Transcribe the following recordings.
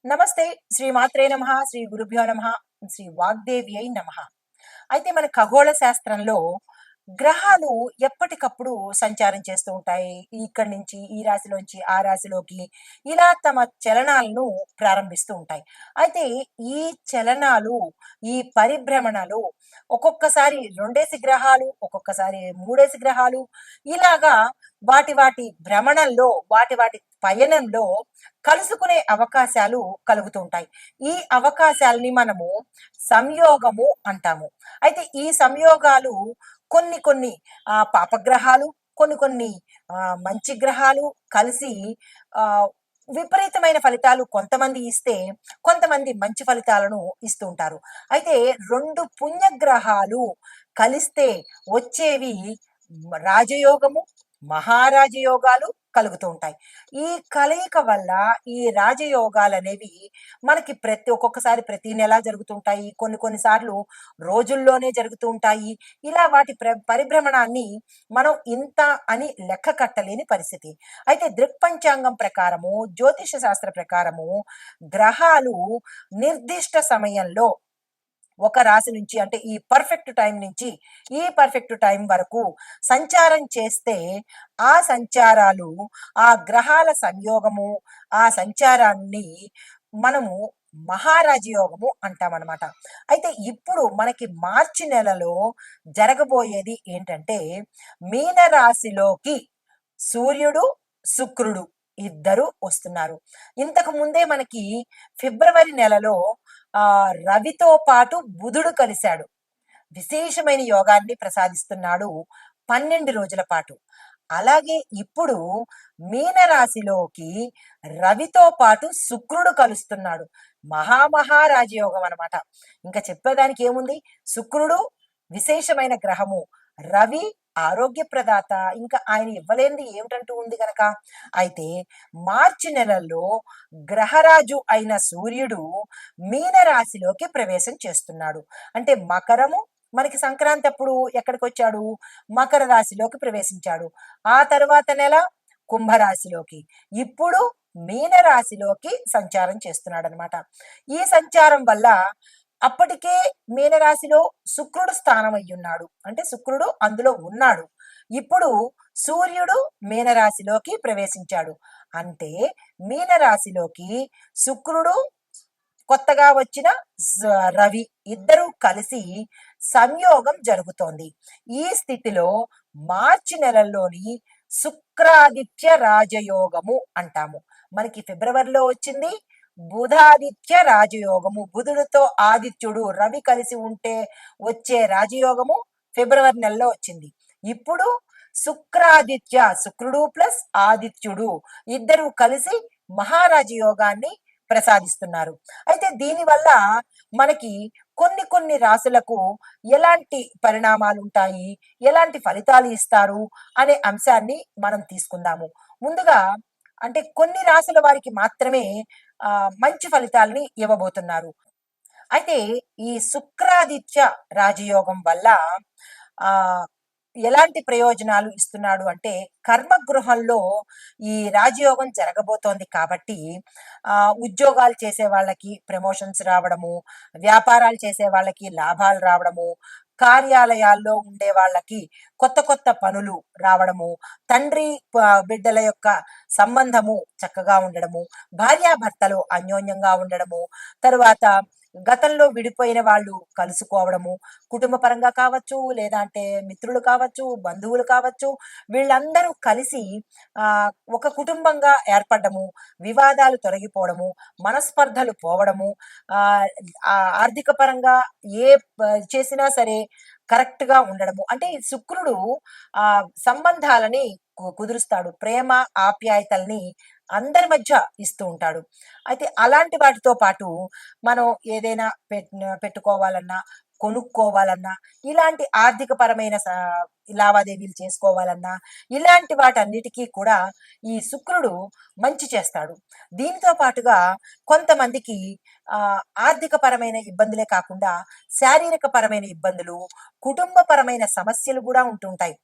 నమస్తే. శ్రీ మాత్రే నమః. శ్రీ గురుభ్యో నమః. శ్రీ వాగ్దేవ్యై నమః. అయితే మన ఖగోళ శాస్త్రంలో గ్రహాలు ఎప్పటికప్పుడు సంచారం చేస్తూ ఉంటాయి. ఇక్కడి నుంచి ఈ రాశిలోంచి ఆ రాశిలోకి ఇలా తమ చలనాలను ప్రారంభిస్తూ ఉంటాయి. అయితే ఈ చలనాలు, ఈ పరిభ్రమణలు ఒక్కొక్కసారి 2 గ్రహాలు, ఒక్కొక్కసారి 3 గ్రహాలు ఇలాగా వాటి భ్రమణంలో, వాటి పయనంలో కలుసుకునే అవకాశాలు కలుగుతూ ఉంటాయి. ఈ అవకాశాలని మనము సంయోగము అంటాము. అయితే ఈ సంయోగాలు కొన్ని కొన్ని పాపగ్రహాలు, కొన్ని మంచి గ్రహాలు కలిసి ఆహ్, విపరీతమైన ఫలితాలు కొంతమంది ఇస్తే, కొంతమంది మంచి ఫలితాలను ఇస్తూ ఉంటారు. అయితే 2 పుణ్యగ్రహాలు కలిస్తే వచ్చేవి రాజయోగము, మహారాజయోగాలు కలుగుతూ ఉంటాయి. ఈ కలయిక వల్ల ఈ రాజయోగాలనేవి మనకి ఒక్కొక్కసారి ప్రతి నెల జరుగుతుంటాయి. కొన్ని సార్లు రోజుల్లోనే జరుగుతూ ఉంటాయి. ఇలా వాటి పరిభ్రమణాన్ని మనం ఇంత అని లెక్క కట్టలేని పరిస్థితి. అయితే దృక్పంచాంగం ప్రకారము, జ్యోతిష శాస్త్ర ప్రకారము గ్రహాలు నిర్దిష్ట సమయంలో ఒక రాశి నుంచి అంటే ఈ పర్ఫెక్ట్ టైం నుంచి ఈ పర్ఫెక్ట్ టైం వరకు సంచారం చేస్తే ఆ సంచారాలు, ఆ గ్రహాల సంయోగము, ఆ సంచారాన్ని మనము మహారాజయోగము అంటామనమాట. అయితే ఇప్పుడు మనకి మార్చి నెలలో జరగబోయేది ఏంటంటే మీనరాశిలోకి సూర్యుడు, శుక్రుడు ఇద్దరు వస్తున్నారు. ఇంతకు ముందే మనకి ఫిబ్రవరి నెలలో రవితో పాటు బుధుడు కలిశాడు. విశేషమైన యోగాన్ని ప్రసాదిస్తున్నాడు 12 రోజుల పాటు. అలాగే ఇప్పుడు మీనరాశిలోకి రవితో పాటు శుక్రుడు కలుస్తున్నాడు. మహారాజయోగం అనమాట. ఇంకా చెప్పేదానికి ఏముంది? శుక్రుడు విశేషమైన గ్రహము. రవి ఆరోగ్య ప్రదాత. ఇంకా ఆయన ఇవ్వలేనిది ఏమిటంటూ ఉంది గనక. అయితే మార్చి నెలల్లో గ్రహరాజు అయిన సూర్యుడు మీనరాశిలోకి ప్రవేశం చేస్తున్నాడు. అంటే మకరము మనకి సంక్రాంతి అప్పుడు ఎక్కడికొచ్చాడు? మకర రాశిలోకి ప్రవేశించాడు. ఆ తరువాత నెల కుంభరాశిలోకి. ఇప్పుడు మీనరాశిలోకి సంచారం చేస్తున్నాడనమాట. ఈ సంచారం వల్ల అప్పటికే మీనరాశిలో శుక్రుడు స్థానం అయ్యున్నాడు. అంటే శుక్రుడు అందులో ఉన్నాడు. ఇప్పుడు సూర్యుడు మీనరాశిలోకి ప్రవేశించాడు. అంటే మీనరాశిలోకి శుక్రుడు, కొత్తగా వచ్చిన రవి ఇద్దరూ కలిసి సంయోగం జరుగుతోంది. ఈ స్థితిలో మార్చి నెలలోని శుక్రాదిత్య రాజయోగము అంటాము. మనకి ఫిబ్రవరిలో వచ్చింది బుధాదిత్య రాజయోగము. బుధుడితో ఆదిత్యుడు రవి కలిసి ఉంటే వచ్చే రాజయోగము ఫిబ్రవరి నెలలో వచ్చింది. ఇప్పుడు శుక్రాదిత్య, శుక్రుడు ప్లస్ ఆదిత్యుడు ఇద్దరు కలిసి మహారాజయోగాన్ని ప్రసాదిస్తున్నారు. అయితే దీనివల్ల మనకి కొన్ని రాశులకు ఎలాంటి పరిణామాలు ఉంటాయి, ఎలాంటి ఫలితాలు ఇస్తారు అనే అంశాన్ని మనం తీసుకుందాము. ముందుగా అంటే కొన్ని రాశుల వారికి మాత్రమే మంచి ఫలితాలని ఇవ్వబోతున్నారు. అయితే ఈ శుక్రాదిత్య రాజయోగం వల్ల ఆ ఎలాంటి ప్రయోజనాలు ఇస్తున్నాడు అంటే కర్మగృహంలో ఈ రాజయోగం జరగబోతోంది కాబట్టి ఉద్యోగాలు చేసే వాళ్ళకి ప్రమోషన్స్ రావడము, వ్యాపారాలు చేసే వాళ్ళకి లాభాలు రావడము, కార్యాలయాల్లో ఉండే వాళ్ళకి కొత్త పనులు రావడము, తండ్రి బిడ్డల యొక్క సంబంధము చక్కగా ఉండడము, భార్యాభర్తలు అన్యోన్యంగా ఉండడము, తరువాత గతంలో విడిపోయిన వాళ్ళు కలుసుకోవడము, కుటుంబ పరంగా కావచ్చు, లేదా అంటే మిత్రులు కావచ్చు, బంధువులు కావచ్చు, వీళ్ళందరూ కలిసి ఒక కుటుంబంగా ఏర్పడము, వివాదాలు తొలగిపోవడము, మనస్పర్ధలు పోవడము, ఆహ్, ఆర్థిక పరంగా ఏ చేసినా సరే కరెక్ట్ గా ఉండడము. అంటే ఈ శుక్రుడు సంబంధాలని కుదురుస్తాడు. ప్రేమ, ఆప్యాయతల్ని అందరి మధ్య ఇస్తూ ఉంటాడు. అయితే అలాంటి వాటితో పాటు మనం ఏదైనా పెట్టుకోవాలన్నా, కొనుక్కోవాలన్నా ఇలాంటి ఆర్థిక పరమైన లావాదేవీలు చేసుకోవాలన్నా ఇలాంటి వాటన్నిటికీ కూడా ఈ శుక్రుడు మంచి చేస్తాడు. దీనితో పాటుగా కొంతమందికి ఆర్థిక పరమైన ఇబ్బందులే కాకుండా శారీరక పరమైన ఇబ్బందులు, కుటుంబపరమైన సమస్యలు కూడా ఉంటుంటాయి.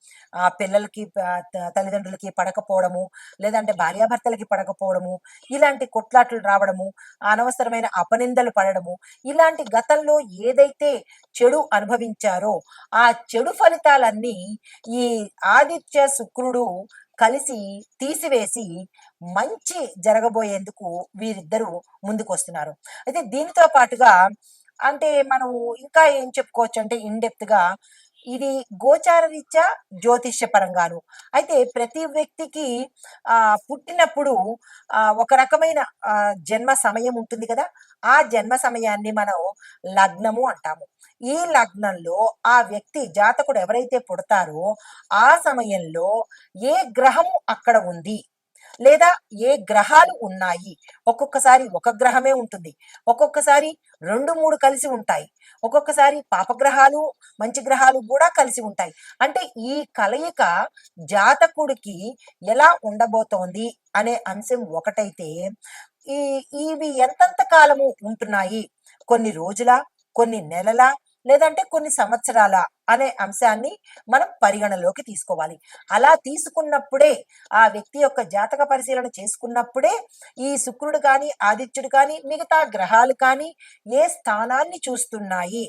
పిల్లలకి తల్లిదండ్రులకి పడకపోవడము, లేదంటే భార్యాభర్తలకి పడకపోవడము, ఇలాంటి కొట్లాట్లు రావడము, అనవసరమైన అపనిందలు పడడము, ఇలాంటి గతంలో ఏదైతే చెడు అనుభవించారో ఆ చెడు ఫలితాలన్నీ ఈ ఆదిత్య శుక్రుడు కలిసి తీసివేసి మంచి జరగబోయేందుకు వీరిద్దరూ ముందుకొస్తున్నారు. అయితే దీనితో పాటుగా అంటే మనం ఇంకా ఏం చెప్పుకోవచ్చు అంటే ఇన్‌డెప్త్ గా ఇది గోచార రీత్యా జ్యోతిష్య పరంగాను. అయితే ప్రతి వ్యక్తికి పుట్టినప్పుడు ఒక రకమైన జన్మ సమయం ఉంటుంది కదా! ఆ జన్మ సమయాన్ని మనం లగ్నము అంటాము. ఈ లగ్నంలో ఆ వ్యక్తి జాతకుడు ఎవరైతే పుడతారో ఆ సమయంలో ఏ గ్రహము అక్కడ ఉంది లేదా ఏ గ్రహాలు ఉన్నాయి. ఒక్కొక్కసారి ఒక గ్రహమే ఉంటుంది. ఒక్కొక్కసారి 2, 3 కలిసి ఉంటాయి. ఒక్కొక్కసారి పాపగ్రహాలు, మంచి గ్రహాలు కూడా కలిసి ఉంటాయి. అంటే ఈ కలయిక జాతకుడికి ఎలా ఉండబోతోంది అనే అంశం ఒకటైతే, ఈ ఇవి ఎంతెంత కాలము ఉంటున్నాయి? కొన్ని రోజులా? కొన్ని నెలలా? లేదంటే కొన్ని సంవత్సరాలా? అనే అంశాన్ని మనం పరిగణలోకి తీసుకోవాలి. అలా తీసుకున్నప్పుడే ఆ వ్యక్తి యొక్క జాతక పరిశీలన చేసుకున్నప్పుడే ఈ శుక్రుడు కానీ, ఆదిత్యుడు కానీ, మిగతా గ్రహాలు కానీ ఏ స్థానాన్ని చూస్తున్నాయి.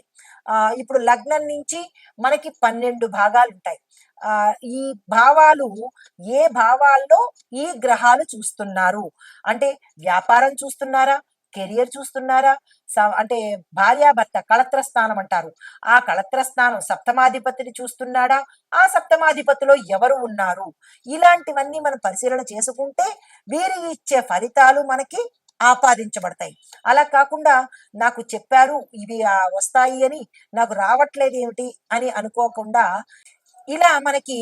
ఇప్పుడు లగ్నం నుంచి మనకి 12 భాగాలుంటాయి. ఈ భావాలు ఏ భావాల్లో ఈ గ్రహాలు చూస్తున్నారు. అంటే వ్యాపారం చూస్తున్నారా? కెరియర్ చూస్తున్నారా? అంటే భార్యాభర్త కళత్ర స్థానం అంటారు. ఆ కళత్ర స్థానం సప్తమాధిపతిని చూస్తున్నాడా? ఆ సప్తమాధిపతిలో ఎవరు ఉన్నారు? ఇలాంటివన్నీ మనం పరిశీలన చేసుకుంటే వీరు ఇచ్చే ఫలితాలు మనకి ఆపాదించబడతాయి. అలా కాకుండా నాకు చెప్పారు ఇవి వస్తాయి అని, నాకు రావట్లేదేమిటి అని అనుకోకుండా ఇలా మనకి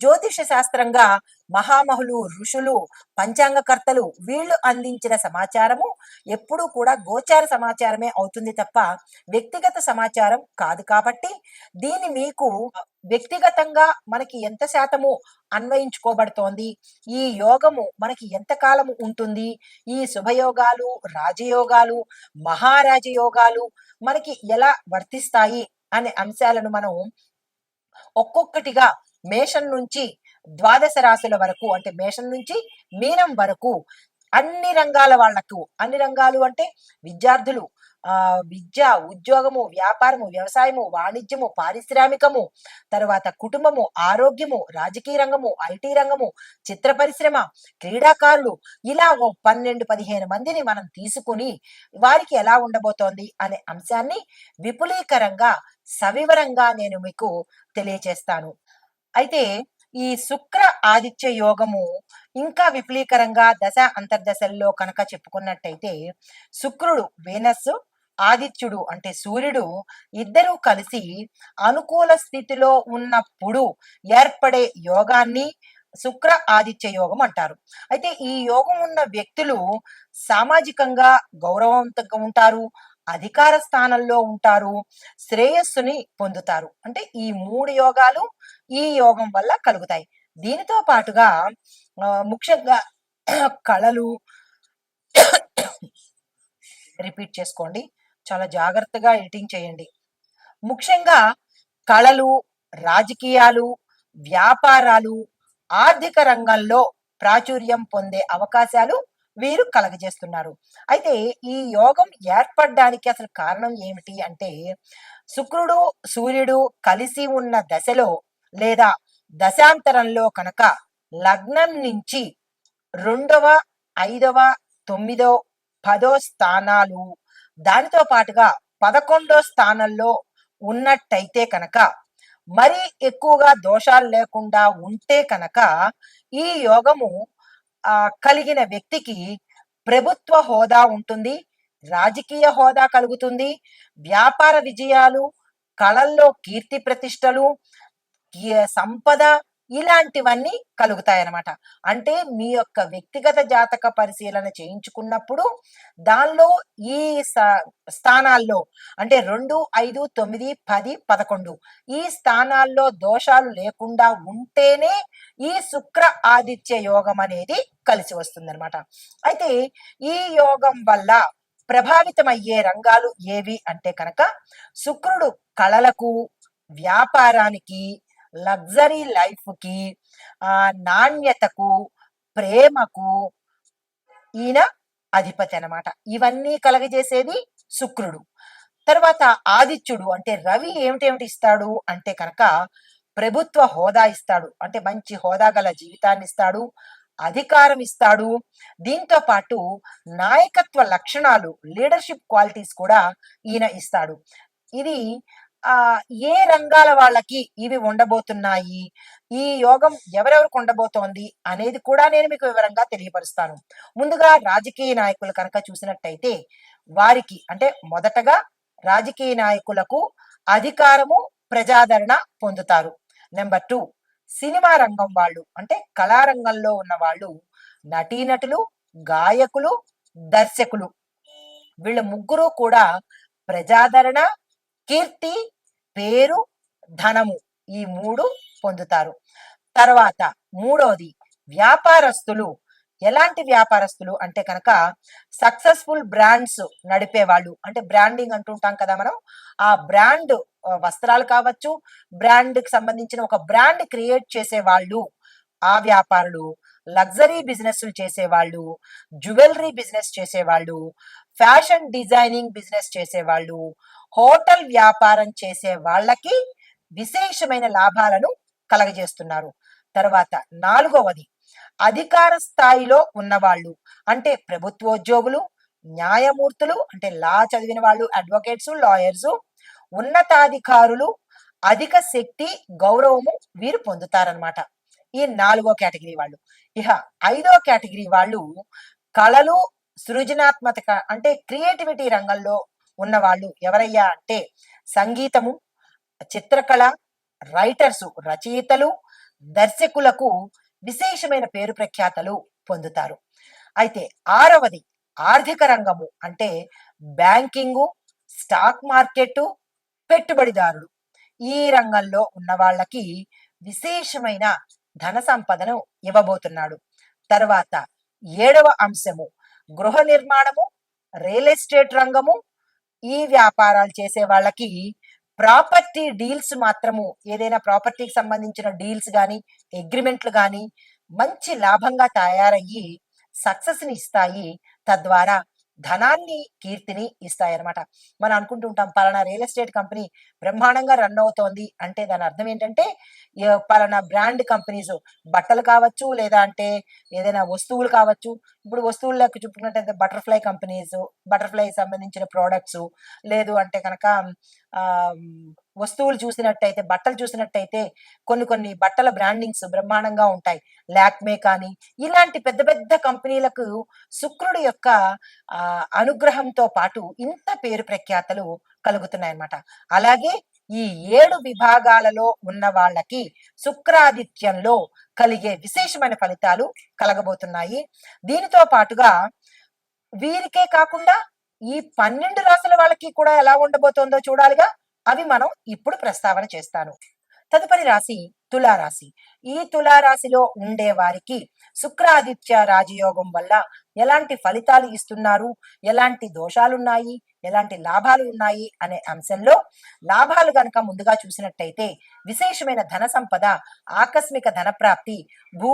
జ్యోతిష శాస్త్రంగా మహామహులు, ఋషులు, పంచాంగకర్తలు వీళ్ళు అందించిన సమాచారము ఎప్పుడూ కూడా గోచార సమాచారమే అవుతుంది తప్ప వ్యక్తిగత సమాచారం కాదు. కాబట్టి దీన్ని మీకు వ్యక్తిగతంగా మనకి ఎంత శాతము అన్వయించుకోబడుతోంది, ఈ యోగము మనకి ఎంత కాలము ఉంటుంది, ఈ శుభయోగాలు, రాజయోగాలు, మహారాజయోగాలు మనకి ఎలా వర్తిస్తాయి అనే అంశాలను మనం ఒక్కొక్కటిగా మేషం నుంచి ద్వాదశ రాశుల వరకు, అంటే మేషం నుంచి మీనం వరకు అన్ని రంగాల వాళ్లకు, అన్ని రంగాలు అంటే విద్యార్థులు, విద్య, ఉద్యోగము, వ్యాపారము, వ్యవసాయము, వాణిజ్యము, పారిశ్రామికము, తర్వాత కుటుంబము, ఆరోగ్యము, రాజకీయ రంగము, ఐటీ రంగము, చిత్ర పరిశ్రమ, క్రీడాకారులు, ఇలా 12, 15 మందిని మనం తీసుకుని వారికి ఎలా ఉండబోతోంది అనే అంశాన్ని విపులీకరంగా సవివరంగా నేను మీకు తెలియచేస్తాను. అయితే ఈ శుక్ర ఆదిత్య యోగము ఇంకా విపులీకరంగా దశ అంతర్దశల్లో కనుక చెప్పుకున్నట్టయితే, శుక్రుడు వీనస్, ఆదిత్యుడు అంటే సూర్యుడు ఇద్దరూ కలిసి అనుకూల స్థితిలో ఉన్నప్పుడు ఏర్పడే యోగాన్ని శుక్ర ఆదిత్య యోగం అంటారు. అయితే ఈ యోగం ఉన్న వ్యక్తులు సామాజికంగా గౌరవవంతంగా ఉంటారు, అధికార స్థానంలో ఉంటారు, శ్రేయస్సుని పొందుతారు. అంటే ఈ 3 యోగాలు ఈ యోగం వల్ల కలుగుతాయి. దీనితో పాటుగా ముఖ్యంగా కళలు రిపీట్ చేసుకోండి. చాలా జాగ్రత్తగా ఎడిటింగ్ చేయండి. ముఖ్యంగా కళలు, రాజకీయాలు, వ్యాపారాలు, ఆర్థిక రంగంలో ప్రాచుర్యం పొందే అవకాశాలు వీరు కలగజేస్తున్నారు. అయితే ఈ యోగం ఏర్పడడానికి అసలు కారణం ఏమిటి అంటే, శుక్రుడు, సూర్యుడు కలిసి ఉన్న దశలో లేదా దశాంతరంలో కనుక లగ్నం నుంచి 2వ, 5వ, 9, 10 స్థానాలు, దానితో పాటుగా 11 స్థానంలో ఉన్నట్టయితే కనుక, మరీ ఎక్కువగా దోషాలు లేకుండా ఉంటే కనుక ఈ యోగము కలిగిన వ్యక్తికి ప్రభుత్వ హోదా ఉంటుంది, రాజకీయ హోదా కలుగుతుంది, వ్యాపార విజయాలు, కళల్లో కీర్తి ప్రతిష్టలు, సంపద, ఇలాంటివన్నీ కలుగుతాయన్నమాట. అంటే మీ యొక్క వ్యక్తిగత జాతక పరిశీలన చేయించుకున్నప్పుడు దానిలో ఈ స్థానాల్లో అంటే 2, 5, 9, 10, 11 ఈ స్థానాల్లో దోషాలు లేకుండా ఉంటేనే ఈ శుక్ర ఆదిత్య యోగం అనేది కలిసి వస్తుందన్నమాట. అయితే ఈ యోగం వల్ల ప్రభావితమయ్యే రంగాలు ఏవి అంటే కనుక శుక్రుడు కళలకు, వ్యాపారానికి, లగ్జరీ లైఫ్‌కి, నాణ్యతకు, ప్రేమకు ఈయన అధిపతి అనమాట. ఇవన్నీ కలగజేసేది శుక్రుడు. తర్వాత ఆదిత్యుడు అంటే రవి ఏమిటేమిటి ఇస్తాడు అంటే కనుక ప్రభుత్వ హోదా ఇస్తాడు. అంటే మంచి హోదా గల జీవితాన్ని ఇస్తాడు. అధికారం ఇస్తాడు. దీంతో పాటు నాయకత్వ లక్షణాలు, లీడర్‌షిప్ క్వాలిటీస్ కూడా ఈయన ఇస్తాడు. ఇది ఏ రంగాల వాళ్ళకి ఇవి ఉండబోతున్నాయి, ఈ యోగం ఎవరెవరికి ఉండబోతోంది అనేది కూడా నేను మీకు వివరంగా తెలియపరుస్తాను. ముందుగా రాజకీయ నాయకులు కనుక చూసినట్టయితే వారికి అంటే మొదటగా రాజకీయ నాయకులకు అధికారము, ప్రజాదరణ పొందుతారు. నెంబర్ 2 సినిమా రంగం వాళ్ళు అంటే కళారంగంలో ఉన్న వాళ్ళు, నటీనటులు, గాయకులు, దర్శకులు వీళ్ళ ముగ్గురు కూడా ప్రజాదరణ, కీర్తి, పేరు, ధనము ఈ 3 పొందుతారు. తర్వాత మూడోది వ్యాపారస్తులు. ఎలాంటి వ్యాపారస్తులు అంటే కనుక సక్సెస్ఫుల్ బ్రాండ్స్ నడిపేవాళ్ళు అంటే బ్రాండింగ్ అంటుంటాం కదా మనం. ఆ బ్రాండ్ వస్త్రాలు కావచ్చు, బ్రాండ్‌కి సంబంధించిన ఒక బ్రాండ్ క్రియేట్ చేసేవాళ్ళు ఆ వ్యాపారులు, లగ్జరీ బిజినెస్‌లు చేసేవాళ్ళు, జ్యువెల్లరీ బిజినెస్ చేసేవాళ్ళు, ఫ్యాషన్ డిజైనింగ్ బిజినెస్ చేసేవాళ్ళు, హోటల్ వ్యాపారం చేసే వాళ్ళకి విశేషమైన లాభాలను కలగజేస్తున్నారు. తర్వాత నాలుగవది అధికార స్థాయిలో ఉన్నవాళ్ళు అంటే ప్రభుత్వోద్యోగులు, న్యాయమూర్తులు అంటే లా చదివిన వాళ్ళు, అడ్వకేట్స్, లాయర్స్, ఉన్నతాధికారులు, అధిక శక్తి, గౌరవము వీరు పొందుతారనమాట. ఈ 4వ కేటగిరీ వాళ్ళు. ఇహ 5వ కేటగిరీ వాళ్ళు కళలు, సృజనాత్మక అంటే క్రియేటివిటీ రంగంలో ఉన్నవాళ్ళు ఎవరయ్యా అంటే సంగీతము, చిత్రకళ, రైటర్సు రచయితలు, దర్శకులకు విశేషమైన పేరు ప్రఖ్యాతలు పొందుతారు. అయితే 6వది ఆర్థిక రంగము అంటే బ్యాంకింగు, స్టాక్ మార్కెట్, పెట్టుబడిదారులు ఈ రంగంలో ఉన్న వాళ్ళకి విశేషమైన ధన సంపదను ఇవ్వబోతున్నాడు. తర్వాత 7వ అంశము గృహ నిర్మాణము, రియల్ ఎస్టేట్ రంగము ఈ వ్యాపారాలు చేసే వాళ్ళకి ప్రాపర్టీ డీల్స్ మాత్రము ఏదైనా ప్రాపర్టీకి సంబంధించిన డీల్స్ కానీ అగ్రిమెంట్లు కానీ మంచి లాభంగా తయారయ్యి సక్సెస్ని ఇస్తాయి. తద్వారా ధనాన్ని, కీర్తిని ఇస్తాయన్నమాట. మనం అనుకుంటుంటాం పలానా రియల్ ఎస్టేట్ కంపెనీ బ్రహ్మాండంగా రన్ అవుతోంది అంటే దాని అర్థం ఏంటంటే పలానా బ్రాండ్ కంపెనీస్ బట్టలు కావచ్చు లేదా అంటే ఏదైనా వస్తువులు కావచ్చు. ఇప్పుడు వస్తువుల్లోకి చూపుకున్నట్టయితే బటర్ఫ్లై కంపెనీస్, బటర్ఫ్లై సంబంధించిన ప్రోడక్ట్స్ లేదు అంటే కనుక వస్తువులు చూసినట్టయితే బట్టలు చూసినట్టయితే కొన్ని కొన్ని బట్టల బ్రాండింగ్స్ బ్రహ్మాండంగా ఉంటాయి. లాక్మే కానీ ఇలాంటి పెద్ద పెద్ద కంపెనీలకు శుక్రుడి యొక్క అనుగ్రహంతో పాటు ఇంత పేరు ప్రఖ్యాతలు కలుగుతున్నాయన్నమాట. అలాగే ఈ 7 విభాగాలలో ఉన్న వాళ్ళకి శుక్రాదిత్యంలో కలిగే విశేషమైన ఫలితాలు కలగబోతున్నాయి. దీనితో పాటుగా వీరికే కాకుండా ఈ 12 రాసుల వాళ్ళకి కూడా ఎలా ఉండబోతోందో చూడాలిగా. అవి మనం ఇప్పుడు ప్రస్తావన చేస్తాను. తదుపరి రాశి తులారాశి. ఈ తులారాశిలో ఉండే వారికి శుక్రాదిత్య రాజయోగం వల్ల ఎలాంటి ఫలితాలు ఇస్తున్నారు, ఎలాంటి దోషాలున్నాయి, ఎలాంటి లాభాలు ఉన్నాయి అనే అంశంలో లాభాలు గనక ముందుగా చూసినట్టయితే విశేషమైన ధన సంపద, ఆకస్మిక ధన ప్రాప్తి, భూ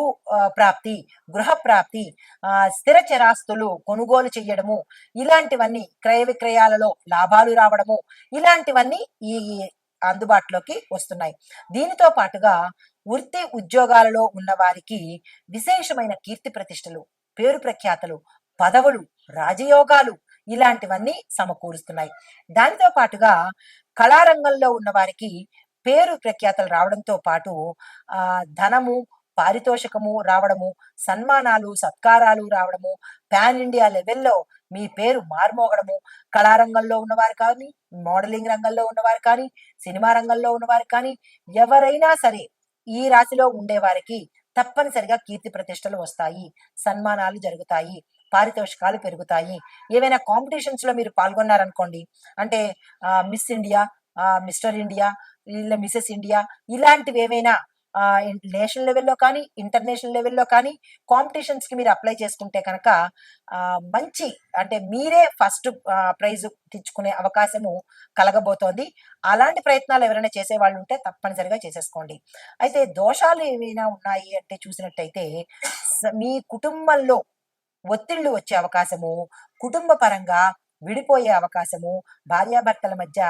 ప్రాప్తి, గృహ ప్రాప్తి, స్థిర చరాస్తులు కొనుగోలు చేయడము ఇలాంటివన్నీ క్రయ విక్రయాలలో లాభాలు రావడము ఇలాంటివన్నీ ఈ అందుబాటులోకి వస్తున్నాయి. దీనితో పాటుగా వృత్తి ఉద్యోగాలలో ఉన్న వారికి విశేషమైన కీర్తి ప్రతిష్టలు, పేరు ప్రఖ్యాతలు, పదవులు, రాజయోగాలు ఇలాంటివన్నీ సమకూరుస్తున్నాయి. దానితో పాటుగా కళారంగంలో ఉన్న వారికి పేరు ప్రఖ్యాతలు రావడంతో పాటు ధనము, పారితోషికము రావడము, సన్మానాలు, సత్కారాలు రావడము, పాన్ ఇండియా లెవెల్లో మీ పేరు మార్మోగడము, కళారంగంలో ఉన్నవారు కానీ, మోడలింగ్ రంగంలో ఉన్నవారు కానీ, సినిమా రంగంలో ఉన్నవారు కానీ ఎవరైనా సరే ఈ రాశిలో ఉండే వారికి తప్పనిసరిగా కీర్తి ప్రతిష్టలు వస్తాయి, సన్మానాలు జరుగుతాయి, పారితోషికాలు పెరుగుతాయి. ఏవైనా కాంపిటీషన్స్ లో మీరు పాల్గొన్నారనుకోండి, అంటే మిస్ ఇండియా, మిస్టర్ ఇండియా, ఇలా మిసెస్ ఇండియా, ఇలాంటివి ఏవైనా నేషనల్ లెవెల్లో కానీ ఇంటర్నేషనల్ లెవెల్లో కానీ కాంపిటీషన్స్ కి మీరు అప్లై చేసుకుంటే కనుక మంచి, అంటే మీరే ఫస్ట్ ప్రైజ్ తెచ్చుకునే అవకాశము కలగబోతోంది. అలాంటి ప్రయత్నాలు ఎవరైనా చేసే వాళ్ళు ఉంటే తప్పనిసరిగా చేసేసుకోండి. అయితే దోషాలు ఏమైనా ఉన్నాయి అంటే చూసినట్టయితే మీ కుటుంబంలో ఒత్తిళ్లు వచ్చే అవకాశము, కుటుంబ పరంగా విడిపోయే అవకాశము, భార్యాభర్తల మధ్య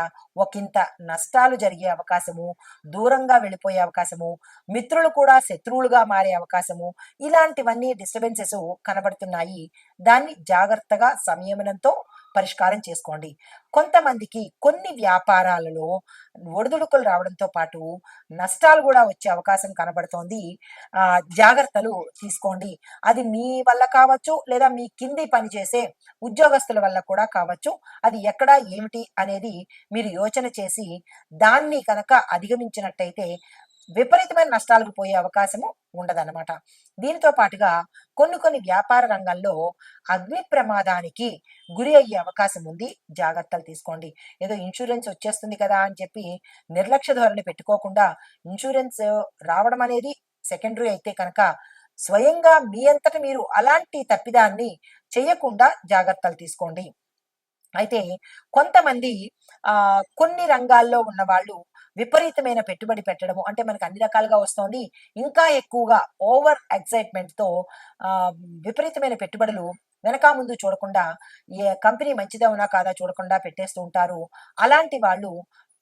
ఒకంత నష్టాలు జరిగే అవకాశము, దూరంగా వెళ్ళిపోయే అవకాశము, మిత్రులు కూడా శత్రువులుగా మారే అవకాశము, ఇలాంటివన్నీ డిస్టర్బెన్సెస్ కనబడుతున్నాయి. దాన్ని జాగ్రత్తగా సంయమనంతో పరిష్కారం చేసుకోండి. కొంతమందికి కొన్ని వ్యాపారాలలో ఒడిదుడుకులు రావడంతో పాటు నష్టాలు కూడా వచ్చే అవకాశం కనబడుతోంది. జాగ్రత్తలు తీసుకోండి. అది మీ వల్ల కావచ్చు, లేదా మీ కింది పనిచేసే ఉద్యోగస్తుల వల్ల కూడా కావచ్చు. అది ఎక్కడ ఏమిటి అనేది మీరు యోచన చేసి దాన్ని కనుక అధిగమించినట్టయితే విపరీతమైన నష్టాలకు పోయే అవకాశము ఉండదన్నమాట. దీనితో పాటుగా కొన్ని వ్యాపార రంగంలో అగ్ని ప్రమాదానికి గురి అయ్యే అవకాశం ఉంది. జాగ్రత్తలు తీసుకోండి. ఏదో ఇన్సూరెన్స్ వచ్చేస్తుంది కదా అని చెప్పి నిర్లక్ష్య ధోరణి పెట్టుకోకుండా, ఇన్సూరెన్స్ రావడం అనేది సెకండరీ అయితే కనుక స్వయంగా మీ అంతట మీరు అలాంటి తప్పిదాన్ని చేయకుండా జాగ్రత్తలు తీసుకోండి. అయితే కొంతమంది కొన్ని రంగాల్లో ఉన్నవాళ్ళు విపరీతమైన పెట్టుబడి పెట్టడము, అంటే మనకు అన్ని రకాలుగా వస్తోంది, ఇంకా ఎక్కువగా ఓవర్ ఎక్సైట్మెంట్‌తో విపరీతమైన పెట్టుబడులు వెనక ముందు చూడకుండా, ఏ కంపెనీ మంచిదవునా కాదా చూడకుండా పెట్టేస్తూ ఉంటారు. అలాంటి వాళ్ళు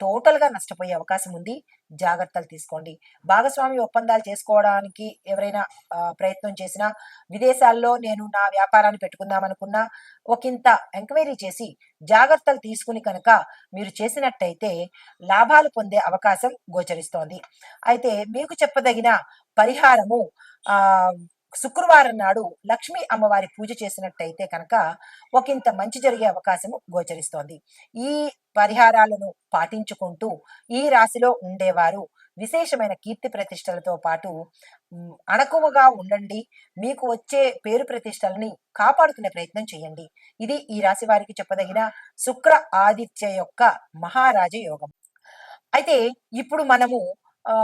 టోటల్‌గా నష్టపోయే అవకాశం ఉంది. జాగ్రత్తలు తీసుకోండి. భాగస్వామి ఒప్పందాలు చేసుకోవడానికి ఎవరైనా ప్రయత్నం చేసినా, విదేశాల్లో నేను నా వ్యాపారాన్ని పెట్టుకుందామనుకున్నా, ఒకింత ఎంక్వైరీ చేసి జాగ్రత్తలు తీసుకుని కనుక మీరు చేసినట్టయితే లాభాలు పొందే అవకాశం గోచరిస్తోంది. అయితే మీకు చెప్పదగిన పరిహారము, శుక్రవారం నాడు లక్ష్మీ అమ్మవారి పూజ చేసినట్టయితే కనుక ఒకంత మంచి జరిగే అవకాశము గోచరిస్తోంది. ఈ పరిహారాలను పాటించుకుంటూ ఈ రాశిలో ఉండేవారు విశేషమైన కీర్తి ప్రతిష్టలతో పాటు అణకువగా ఉండండి. మీకు వచ్చే పేరు ప్రతిష్టలని కాపాడుకునే ప్రయత్నం చేయండి. ఇది ఈ రాశి వారికి చెప్పదగిన శుక్ర ఆదిత్య యొక్క మహారాజ యోగం. అయితే ఇప్పుడు మనము ఆ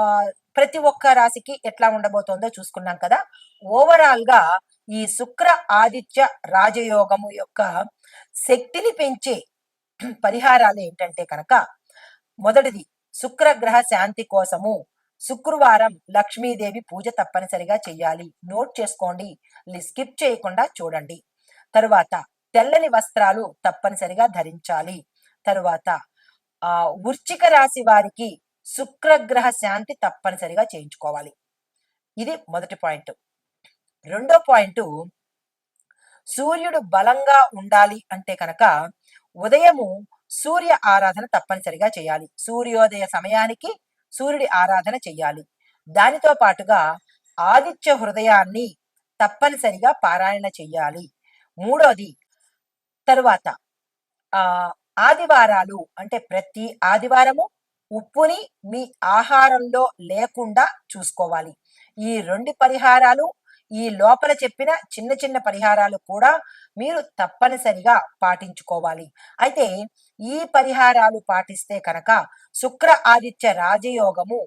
ప్రతి ఒక్క రాశికి ఎట్లా ఉండబోతోందో చూసుకున్నాం కదా. ఓవరాల్ గా ఈ శుక్ర ఆదిత్య రాజయోగము యొక్క శక్తిని పెంచే పరిహారాలు ఏంటంటే కనుక, మొదటిది శుక్రగ్రహ శాంతి కోసము శుక్రవారం లక్ష్మీదేవి పూజ తప్పనిసరిగా చెయ్యాలి. నోట్ చేసుకోండి, స్కిప్ చేయకుండా చూడండి. తరువాత తెల్లని వస్త్రాలు తప్పనిసరిగా ధరించాలి. తరువాత వృశ్చిక రాశి వారికి శుక్రగ్రహ శాంతి తప్పనిసరిగా చేయించుకోవాలి. ఇది మొదటి పాయింట్. రెండో పాయింట్, సూర్యుడు బలంగా ఉండాలి అంటే కనుక ఉదయము సూర్య ఆరాధన తప్పనిసరిగా చేయాలి. సూర్యోదయ సమయానికి సూర్యుడి ఆరాధన చెయ్యాలి. దానితో పాటుగా ఆదిత్య హృదయాన్ని తప్పనిసరిగా పారాయణ చెయ్యాలి. మూడోది, తరువాత ఆ ఆదివారాలు అంటే ప్రతి ఆదివారము ఉప్పుని మీ ఆహారంలో లేకుండా చూసుకోవాలి. ఈ రెండు పరిహారాలు, ఈ లోపల చెప్పిన చిన్న చిన్న పరిహారాలు కూడా మీరు తప్పనిసరిగా పాటించుకోవాలి. అయితే ఈ పరిహారాలు పాటిస్తే కనుక శుక్ర ఆదిత్య రాజయోగము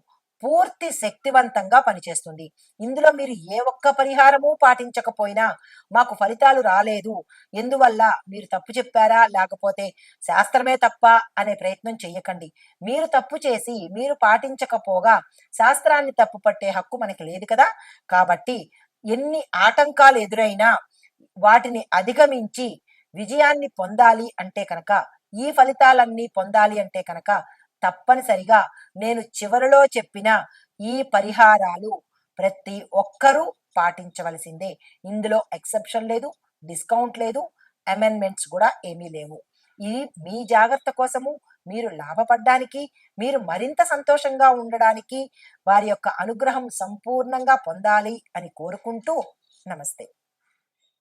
పూర్తి శక్తివంతంగా పనిచేస్తుంది. ఇందులో మీరు ఏ ఒక్క పరిహారము పాటించకపోయినా మాకు ఫలితాలు రాలేదు, ఎందువల్ల మీరు తప్పు చెప్పారా లేకపోతే శాస్త్రమే తప్ప అనే ప్రయత్నం చేయకండి. మీరు తప్పు చేసి మీరు పాటించకపోగా శాస్త్రాన్ని తప్పు పట్టే హక్కు మనకి లేదు కదా. కాబట్టి ఎన్ని ఆటంకాలు ఎదురైనా వాటిని అధిగమించి విజయాన్ని పొందాలి అంటే కనుక, ఈ ఫలితాలన్నీ పొందాలి అంటే కనుక తప్పనిసరిగా నేను చివరిలో చెప్పిన ఈ పరిహారాలు ప్రతి ఒక్కరూ పాటించవలసిందే. ఇందులో ఎక్సెప్షన్ లేదు, డిస్కౌంట్ లేదు, అమెండ్మెంట్స్ కూడా ఏమీ లేవు. ఇది మీ జాగ్రత్త కోసము, మీరు లాభపడ్డానికి, మీరు మరింత సంతోషంగా ఉండడానికి, వారి యొక్క అనుగ్రహం సంపూర్ణంగా పొందాలి అని కోరుకుంటూ నమస్తే.